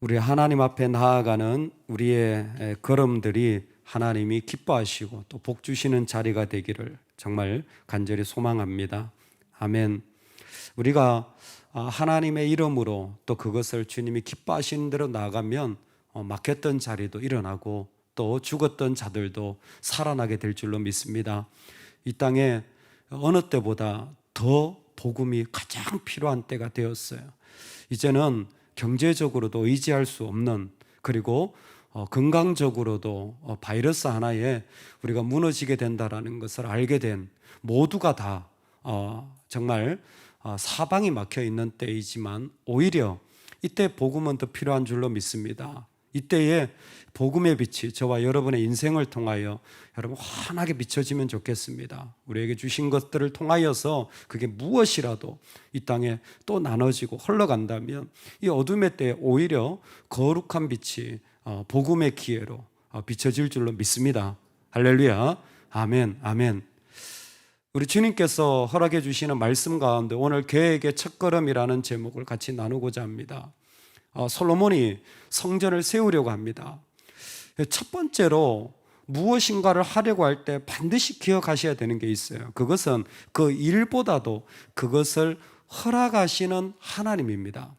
우리 하나님 앞에 나아가는 우리의 걸음들이 하나님이 기뻐하시고 또 복 주시는 자리가 되기를 정말 간절히 소망합니다. 아멘. 우리가 하나님의 이름으로 또 그것을 주님이 기뻐하시는 대로 나아가면 막혔던 자리도 일어나고 또 죽었던 자들도 살아나게 될 줄로 믿습니다. 이 땅에 어느 때보다 더 복음이 가장 필요한 때가 되었어요. 이제는 경제적으로도 의지할 수 없는, 그리고 건강적으로도 바이러스 하나에 우리가 무너지게 된다는 것을 알게 된 모두가 다 정말 사방이 막혀 있는 때이지만 오히려 이때 복음은 더 필요한 줄로 믿습니다. 이때에 복음의 빛이 저와 여러분의 인생을 통하여 여러분 환하게 비춰지면 좋겠습니다. 우리에게 주신 것들을 통하여서 그게 무엇이라도 이 땅에 또 나눠지고 흘러간다면 이 어둠의 때에 오히려 거룩한 빛이 복음의 기회로 비춰질 줄로 믿습니다. 할렐루야. 아멘. 아멘. 우리 주님께서 허락해 주시는 말씀 가운데 오늘 계획의 첫걸음이라는 제목을 같이 나누고자 합니다. 솔로몬이 성전을 세우려고 합니다. 첫 번째로 무엇인가를 하려고 할 때 반드시 기억하셔야 되는 게 있어요. 그것은 그 일보다도 그것을 허락하시는 하나님입니다.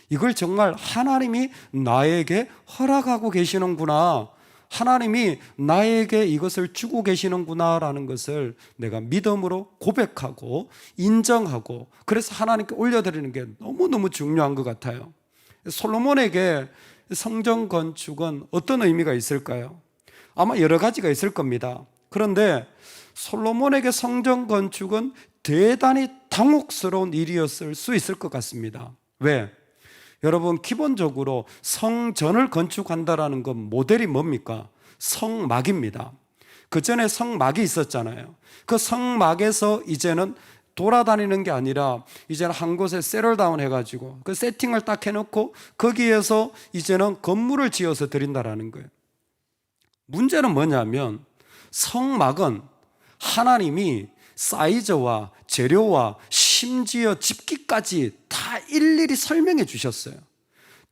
이걸 정말 하나님이 나에게 허락하고 계시는구나, 하나님이 나에게 이것을 주고 계시는구나라는 것을 내가 믿음으로 고백하고 인정하고, 그래서 하나님께 올려드리는 게 너무너무 중요한 것 같아요. 솔로몬에게 성전 건축은 어떤 의미가 있을까요? 아마 여러 가지가 있을 겁니다. 그런데 솔로몬에게 성전 건축은 대단히 당혹스러운 일이었을 수 있을 것 같습니다. 왜? 여러분, 기본적으로 성전을 건축한다라는 건 모델이 뭡니까? 성막입니다. 그 전에 성막이 있었잖아요. 그 성막에서 이제는 돌아다니는 게 아니라 이제는 한 곳에 셋틀다운 해가지고 그 세팅을 딱 해놓고 거기에서 이제는 건물을 지어서 드린다라는 거예요. 문제는 뭐냐면 성막은 하나님이 사이즈와 재료와 심지어 집기까지 다 일일이 설명해 주셨어요.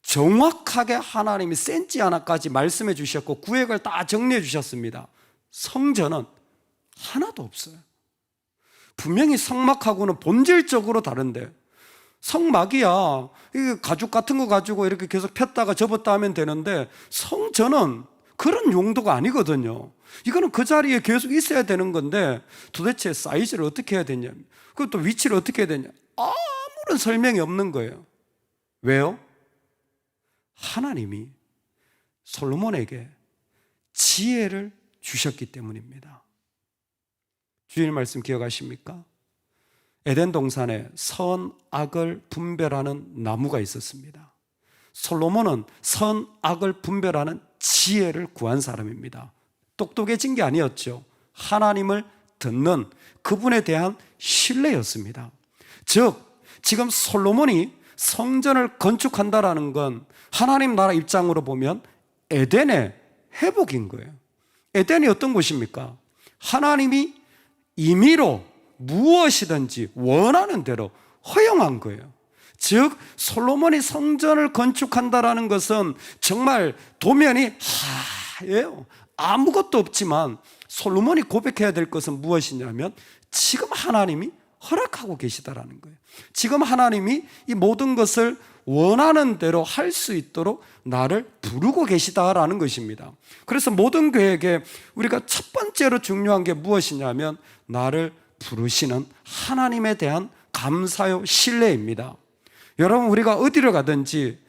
정확하게 하나님이 센치 하나까지 말씀해 주셨고 구획을 다 정리해 주셨습니다. 성전은 하나도 없어요. 분명히 성막하고는 본질적으로 다른데, 성막이야 이 가죽 같은 거 가지고 이렇게 계속 폈다가 접었다 하면 되는데 성전은 그런 용도가 아니거든요. 이거는 그 자리에 계속 있어야 되는 건데 도대체 사이즈를 어떻게 해야 되냐, 그것도 위치를 어떻게 해야 되냐, 아무런 설명이 없는 거예요. 왜요? 하나님이 솔로몬에게 지혜를 주셨기 때문입니다. 주님 말씀 기억하십니까? 에덴 동산에 선악을 분별하는 나무가 있었습니다. 솔로몬은 선악을 분별하는 지혜를 구한 사람입니다. 똑똑해진 게 아니었죠. 하나님을 듣는 그분에 대한 신뢰였습니다. 즉 지금 솔로몬이 성전을 건축한다라는 건 하나님 나라 입장으로 보면 에덴의 회복인 거예요. 에덴이 어떤 곳입니까? 하나님이 임의로 무엇이든지 원하는 대로 허용한 거예요. 즉 솔로몬이 성전을 건축한다라는 것은 정말 도면이 하얘요. 아무것도 없지만 솔로몬이 고백해야 될 것은 무엇이냐면 지금 하나님이 허락하고 계시다라는 거예요. 지금 하나님이 이 모든 것을 원하는 대로 할 수 있도록 나를 부르고 계시다라는 것입니다. 그래서 모든 계획에 우리가 첫 번째로 중요한 게 무엇이냐면 나를 부르시는 하나님에 대한 감사요 신뢰입니다. 여러분, 우리가 어디를 가든지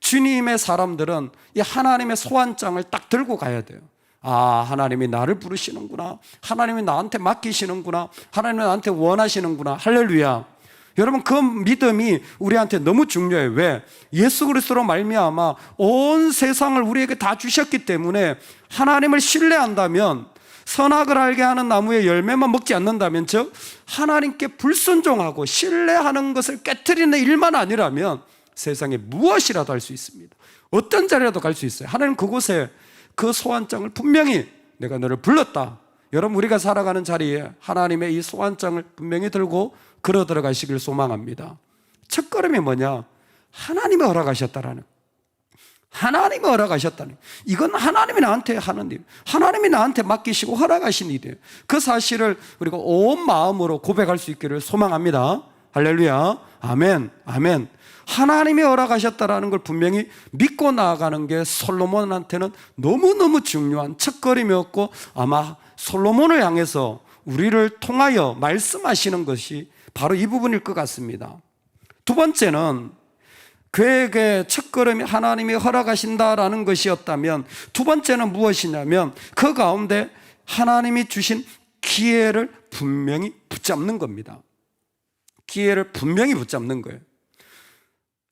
주님의 사람들은 이 하나님의 소환장을 딱 들고 가야 돼요. 하나님이 나를 부르시는구나, 하나님이 나한테 맡기시는구나, 하나님이 나한테 원하시는구나. 할렐루야. 여러분, 그 믿음이 우리한테 너무 중요해요. 왜? 예수 그리스도로 말미암아 온 세상을 우리에게 다 주셨기 때문에 하나님을 신뢰한다면, 선악을 알게 하는 나무의 열매만 먹지 않는다면, 즉 하나님께 불순종하고 신뢰하는 것을 깨트리는 일만 아니라면 세상에 무엇이라도 할 수 있습니다. 어떤 자리라도 갈 수 있어요. 하나님 그곳에 그 소환장을 분명히 내가 너를 불렀다. 여러분, 우리가 살아가는 자리에 하나님의 이 소환장을 분명히 들고 걸어 들어가시길 소망합니다. 첫걸음이 뭐냐? 하나님이 허락하셨다라는, 하나님이 허락하셨다는 거예요. 이건 하나님이 나한테 하는 일, 하나님이 나한테 맡기시고 허락하신 일이에요. 그 사실을 우리가 온 마음으로 고백할 수 있기를 소망합니다. 할렐루야. 아멘. 아멘. 하나님이 허락하셨다라는 걸 분명히 믿고 나아가는 게 솔로몬한테는 너무너무 중요한 첫걸음이었고, 아마 솔로몬을 향해서 우리를 통하여 말씀하시는 것이 바로 이 부분일 것 같습니다. 두 번째는 그에게 첫걸음이 하나님이 허락하신다라는 것이었다면, 두 번째는 무엇이냐면 그 가운데 하나님이 주신 기회를 분명히 붙잡는 겁니다. 기회를 분명히 붙잡는 거예요.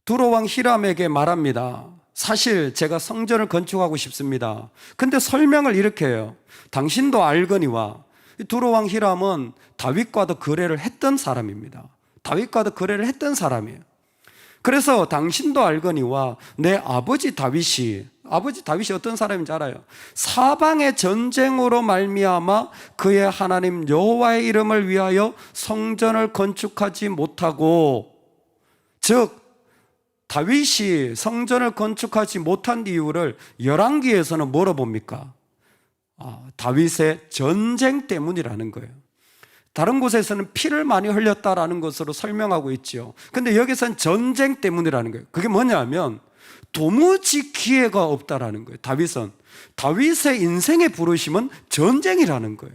두로왕 히람에게 말합니다. 사실 제가 성전을 건축하고 싶습니다. 근데 설명을 이렇게 해요. 당신도 알거니와. 두로왕 히람은 다윗과도 거래를 했던 사람입니다. 다윗과도 거래를 했던 사람이에요. 그래서 당신도 알거니와 내 아버지 다윗이 어떤 사람인지 알아요. 사방의 전쟁으로 말미암아 그의 하나님 여호와의 이름을 위하여 성전을 건축하지 못하고, 즉 다윗이 성전을 건축하지 못한 이유를 열왕기에서는 뭐로 봅니까? 다윗의 전쟁 때문이라는 거예요. 다른 곳에서는 피를 많이 흘렸다라는 것으로 설명하고 있죠. 근데 여기서는 전쟁 때문이라는 거예요. 그게 뭐냐면 도무지 기회가 없다라는 거예요. 다윗의 인생의 부르심은 전쟁이라는 거예요.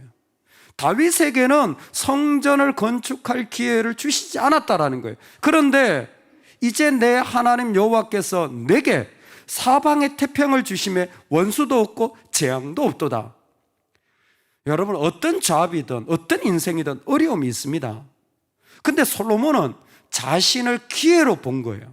다윗에게는 성전을 건축할 기회를 주시지 않았다라는 거예요. 그런데 이제 내 하나님 여호와께서 내게 사방의 태평을 주심에 원수도 없고 재앙도 없도다. 여러분, 어떤 잡이든 어떤 인생이든 어려움이 있습니다. 근데 솔로몬은 자신을 기회로 본 거예요.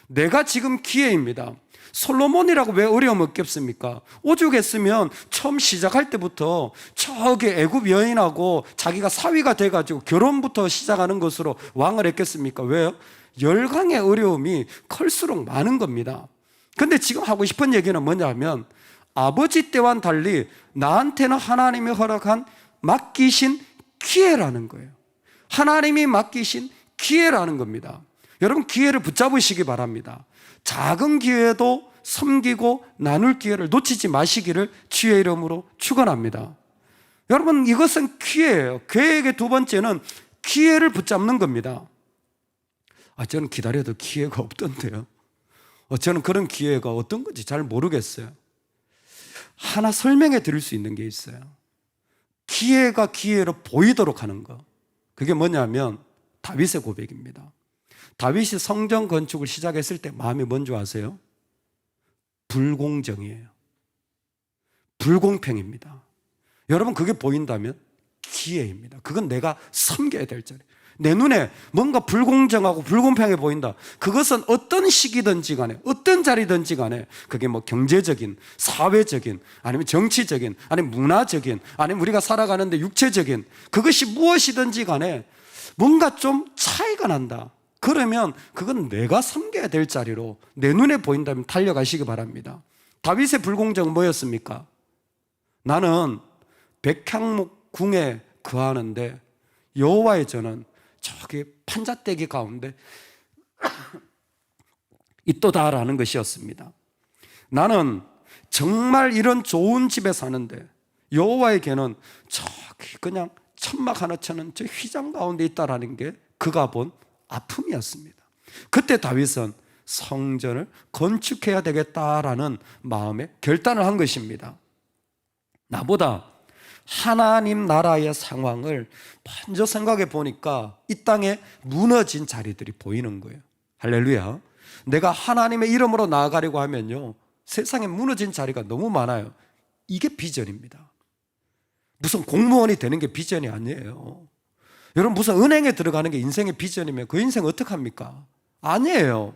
내가 지금 기회입니다. 솔로몬이라고 왜 어려움 없겠습니까? 오죽했으면 처음 시작할 때부터 저기 애굽 여인하고 자기가 사위가 돼가지고 결혼부터 시작하는 것으로 왕을 했겠습니까? 왜요? 열강의 어려움이 클수록 많은 겁니다. 근데 지금 하고 싶은 얘기는 뭐냐면 아버지 때와는 달리 나한테는 하나님이 허락한 맡기신 기회라는 거예요. 하나님이 맡기신 기회라는 겁니다. 여러분, 기회를 붙잡으시기 바랍니다. 작은 기회도 섬기고 나눌 기회를 놓치지 마시기를 주의 이름으로 축원합니다. 여러분, 이것은 기회예요. 계획의 두 번째는 기회를 붙잡는 겁니다. 저는 기다려도 기회가 없던데요. 저는 그런 기회가 어떤 건지 잘 모르겠어요. 하나 설명해 드릴 수 있는 게 있어요. 기회가 기회로 보이도록 하는 거. 그게 뭐냐면 다윗의 고백입니다. 다윗이 성전 건축을 시작했을 때 마음이 뭔지 아세요? 불공정이에요. 불공평입니다. 여러분, 그게 보인다면 기회입니다. 그건 내가 섬겨야 될 자리. 내 눈에 뭔가 불공정하고 불공평해 보인다. 그것은 어떤 시기든지 간에, 어떤 자리든지 간에, 그게 뭐 경제적인, 사회적인, 아니면 정치적인, 아니면 문화적인, 아니면 우리가 살아가는데 육체적인, 그것이 무엇이든지 간에 뭔가 좀 차이가 난다. 그러면 그건 내가 섬겨야 될 자리로 내 눈에 보인다면 달려가시기 바랍니다. 다윗의 불공정은 뭐였습니까? 나는 백향목 궁에 거하는데 여호와의 전은 저기 판잣대기 가운데 있도다라는 것이었습니다. 나는 정말 이런 좋은 집에 사는데 여호와의 궤는 저기 그냥 천막 하나 쳐는 저 휘장 가운데 있다라는 게 그가 본 아픔이었습니다. 그때 다윗은 성전을 건축해야 되겠다라는 마음에 결단을 한 것입니다. 나보다 하나님 나라의 상황을 먼저 생각해 보니까 이 땅에 무너진 자리들이 보이는 거예요. 할렐루야. 내가 하나님의 이름으로 나아가려고 하면요, 세상에 무너진 자리가 너무 많아요. 이게 비전입니다. 무슨 공무원이 되는 게 비전이 아니에요. 여러분, 무슨 은행에 들어가는 게 인생의 비전이면 그 인생 어떡합니까? 아니에요.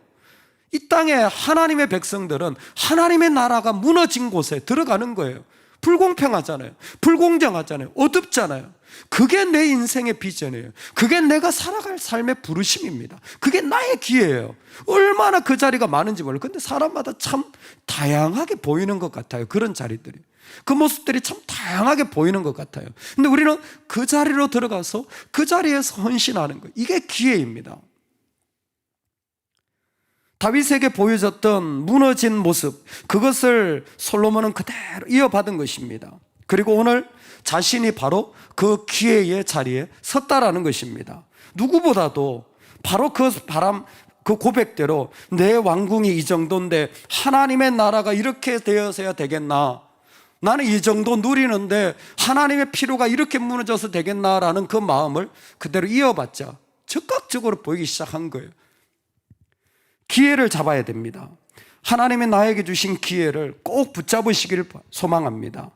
이 땅에 하나님의 백성들은 하나님의 나라가 무너진 곳에 들어가는 거예요. 불공평하잖아요. 불공정하잖아요. 어둡잖아요. 그게 내 인생의 비전이에요. 그게 내가 살아갈 삶의 부르심입니다. 그게 나의 기회예요. 얼마나 그 자리가 많은지 몰라요. 근데 사람마다 참 다양하게 보이는 것 같아요. 그런 자리들이. 그 모습들이 참 다양하게 보이는 것 같아요. 근데 우리는 그 자리로 들어가서 그 자리에서 헌신하는 거예요. 이게 기회입니다. 다윗에게 보여줬던 무너진 모습, 그것을 솔로몬은 그대로 이어받은 것입니다. 그리고 오늘 자신이 바로 그 기회의 자리에 섰다라는 것입니다. 누구보다도 바로 그 고백대로 내 왕궁이 이 정도인데 하나님의 나라가 이렇게 되어서야 되겠나, 나는 이 정도 누리는데 하나님의 필요가 이렇게 무너져서 되겠나라는 그 마음을 그대로 이어받자 즉각적으로 보이기 시작한 거예요. 기회를 잡아야 됩니다. 하나님이 나에게 주신 기회를 꼭 붙잡으시기를 소망합니다.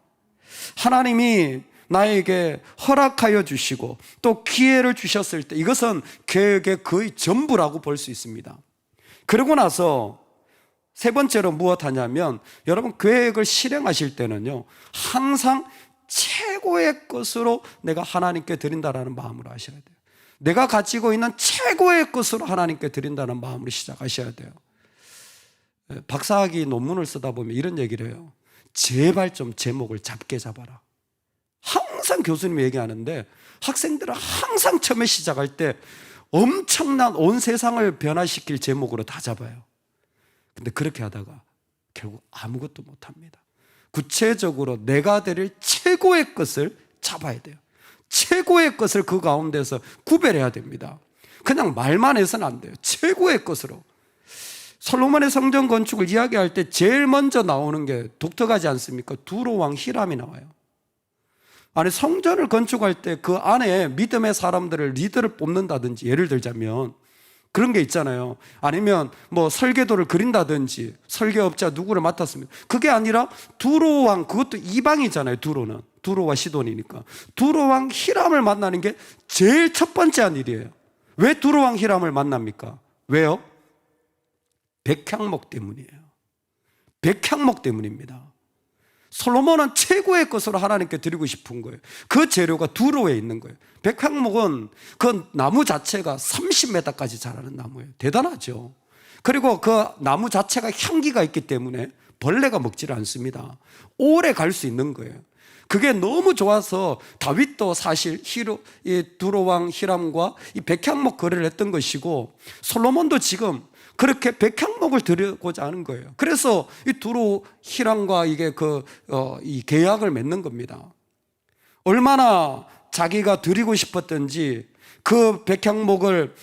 하나님이 나에게 허락하여 주시고 또 기회를 주셨을 때 이것은 계획의 거의 전부라고 볼 수 있습니다. 그러고 나서 세 번째로 무엇 하냐면, 여러분 계획을 실행하실 때는요, 항상 최고의 것으로 내가 하나님께 드린다라는 마음으로 하셔야 돼요. 내가 가지고 있는 최고의 것으로 하나님께 드린다는 마음으로 시작하셔야 돼요. 박사학위 논문을 쓰다 보면 이런 얘기를 해요. 제발 좀 제목을 작게 잡아라. 항상 교수님이 얘기하는데, 학생들은 항상 처음에 시작할 때 엄청난 온 세상을 변화시킬 제목으로 다 잡아요. 근데 그렇게 하다가 결국 아무것도 못합니다. 구체적으로 내가 드릴 최고의 것을 잡아야 돼요. 최고의 것을 그 가운데서 구별해야 됩니다. 그냥 말만 해서는 안 돼요. 최고의 것으로. 솔로몬의 성전 건축을 이야기할 때 제일 먼저 나오는 게 독특하지 않습니까? 두로 왕 히람이 나와요. 아니, 성전을 건축할 때 그 안에 믿음의 사람들을, 리더를 뽑는다든지, 예를 들자면 그런 게 있잖아요. 아니면 뭐 설계도를 그린다든지, 설계업자 누구를 맡았습니다. 그게 아니라 두로 왕, 그것도 이방이잖아요. 두로는 두로와 시돈이니까 두로 왕 히람을 만나는 게 제일 첫 번째 한 일이에요. 왜 두로 왕 히람을 만납니까? 왜요? 백향목 때문이에요. 백향목 때문입니다. 솔로몬은 최고의 것으로 하나님께 드리고 싶은 거예요. 그 재료가 두로에 있는 거예요. 백향목은 그 나무 자체가 30m까지 자라는 나무예요. 대단하죠. 그리고 그 나무 자체가 향기가 있기 때문에 벌레가 먹지를 않습니다. 오래 갈 수 있는 거예요. 그게 너무 좋아서 다윗도 사실 이 두로 왕 히람과 이 백향목 거래를 했던 것이고, 솔로몬도 지금 그렇게 백향목을 드리고자 하는 거예요. 그래서 이 두로 히람과 이 계약을 맺는 겁니다. 얼마나 자기가 드리고 싶었던지 그 백향목을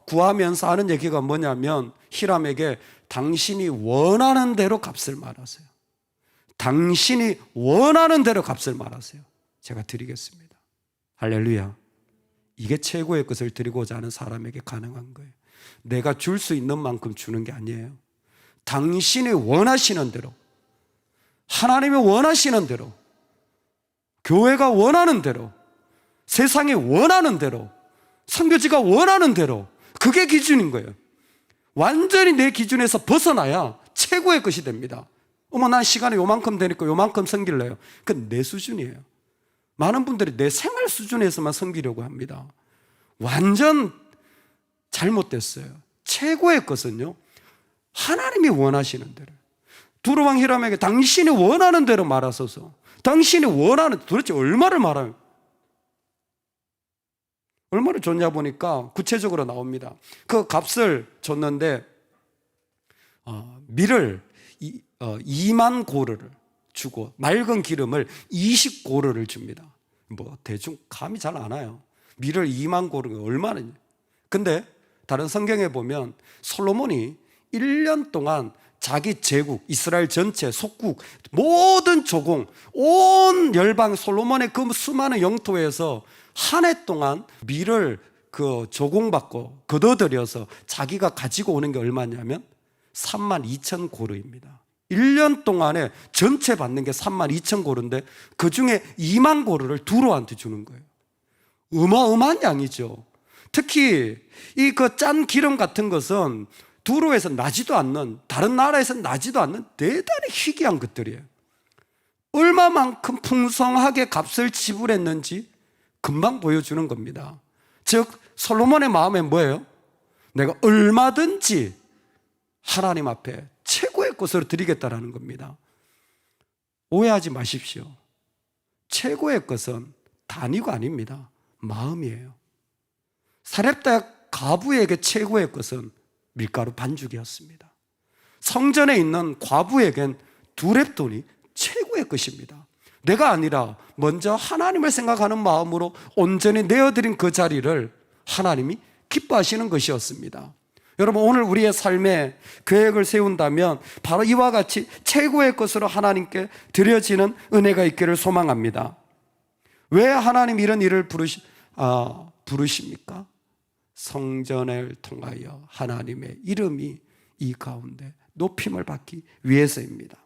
구하면서 하는 얘기가 뭐냐면, 히람에게 당신이 원하는 대로 값을 말하세요. 당신이 원하는 대로 값을 말하세요. 제가 드리겠습니다. 할렐루야. 이게 최고의 것을 드리고자 하는 사람에게 가능한 거예요. 내가 줄 수 있는 만큼 주는 게 아니에요. 당신이 원하시는 대로, 하나님이 원하시는 대로, 교회가 원하는 대로, 세상이 원하는 대로, 선교지가 원하는 대로, 그게 기준인 거예요. 완전히 내 기준에서 벗어나야 최고의 것이 됩니다. 어머, 난 시간이 요만큼 되니까 요만큼 섬길래요. 그건 내 수준이에요. 많은 분들이 내 생활 수준에서만 섬기려고 합니다. 완전 잘못됐어요. 최고의 것은요, 하나님이 원하시는 대로. 두로 왕 히람에게 당신이 원하는 대로 말하소서. 당신이 원하는, 도대체 얼마를 말하요? 얼마를 줬냐 보니까 구체적으로 나옵니다. 그 값을 줬는데 밀을 2만 고르를 주고 맑은 기름을 20고르를 줍니다. 뭐 대충 감이 잘 안 와요. 밀을 2만 고르가 얼마나. 근데 다른 성경에 보면 솔로몬이 1년 동안 자기 제국, 이스라엘 전체, 속국, 모든 조공, 온 열방, 솔로몬의 그 수많은 영토에서 한 해 동안 밀을 조공받고 거둬들여서 자기가 가지고 오는 게 얼마냐면 32,000고르입니다. 1년 동안에 전체 받는 게 32,000고르인데 그 중에 2만 고르를 두로한테 주는 거예요. 어마어마한 양이죠. 특히 이 짠 기름 같은 것은 두로에서 나지도 않는, 다른 나라에서 나지도 않는 대단히 희귀한 것들이에요. 얼마만큼 풍성하게 값을 지불했는지 금방 보여주는 겁니다. 즉 솔로몬의 마음에 뭐예요? 내가 얼마든지 하나님 앞에 최고의 것으로 드리겠다라는 겁니다. 오해하지 마십시오. 최고의 것은 단위가 아닙니다. 마음이에요. 사렙다 가부에게 최고의 것은 밀가루 반죽이었습니다. 성전에 있는 과부에겐 2렙돈이 최고의 것입니다. 내가 아니라 먼저 하나님을 생각하는 마음으로 온전히 내어드린 그 자리를 하나님이 기뻐하시는 것이었습니다. 여러분, 오늘 우리의 삶에 계획을 세운다면 바로 이와 같이 최고의 것으로 하나님께 드려지는 은혜가 있기를 소망합니다. 왜 하나님 이런 일을 부르십니까? 성전을 통하여 하나님의 이름이 이 가운데 높임을 받기 위해서입니다.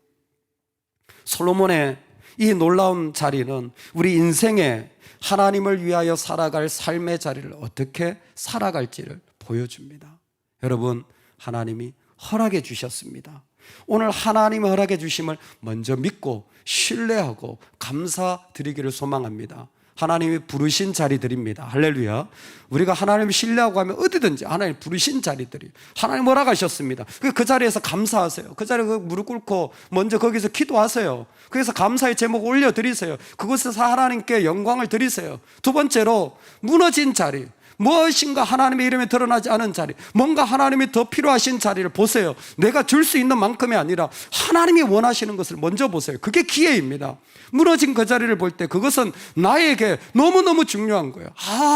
솔로몬의 이 놀라운 자리는 우리 인생에 하나님을 위하여 살아갈 삶의 자리를 어떻게 살아갈지를 보여줍니다. 여러분, 하나님이 허락해 주셨습니다. 오늘 하나님의 허락해 주심을 먼저 믿고 신뢰하고 감사드리기를 소망합니다. 하나님이 부르신 자리들입니다. 할렐루야. 우리가 하나님을 신뢰하고 하면 어디든지 하나님 부르신 자리들이 하나님 허락하셨습니다. 그 자리에서 감사하세요. 그 자리에 무릎 꿇고 먼저 거기서 기도하세요. 그래서 감사의 제목 올려드리세요. 그곳에서 하나님께 영광을 드리세요. 두 번째로 무너진 자리, 무엇인가 하나님의 이름에 드러나지 않은 자리, 뭔가 하나님이 더 필요하신 자리를 보세요. 내가 줄 수 있는 만큼이 아니라 하나님이 원하시는 것을 먼저 보세요. 그게 기회입니다. 무너진 그 자리를 볼 때 그것은 나에게 너무너무 중요한 거예요.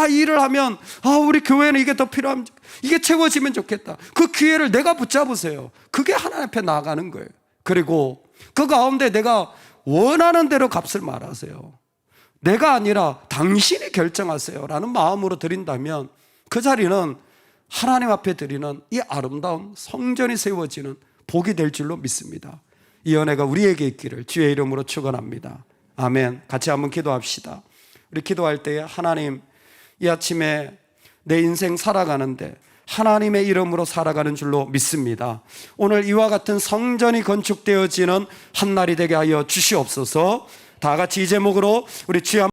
이 일을 하면 우리 교회는 이게 더 필요하면, 이게 채워지면 좋겠다. 그 기회를 내가 붙잡으세요. 그게 하나님 앞에 나아가는 거예요. 그리고 그 가운데 내가 원하는 대로 값을 말하세요. 내가 아니라 당신이 결정하세요 라는 마음으로 드린다면 그 자리는 하나님 앞에 드리는 이 아름다운 성전이 세워지는 복이 될 줄로 믿습니다. 이 은혜가 우리에게 있기를 주의 이름으로 축원합니다. 아멘. 같이 한번 기도합시다. 우리 기도할 때에 하나님, 이 아침에 내 인생 살아가는데 하나님의 이름으로 살아가는 줄로 믿습니다. 오늘 이와 같은 성전이 건축되어지는 한 날이 되게 하여 주시옵소서. 다 같이 이 제목으로 우리 주여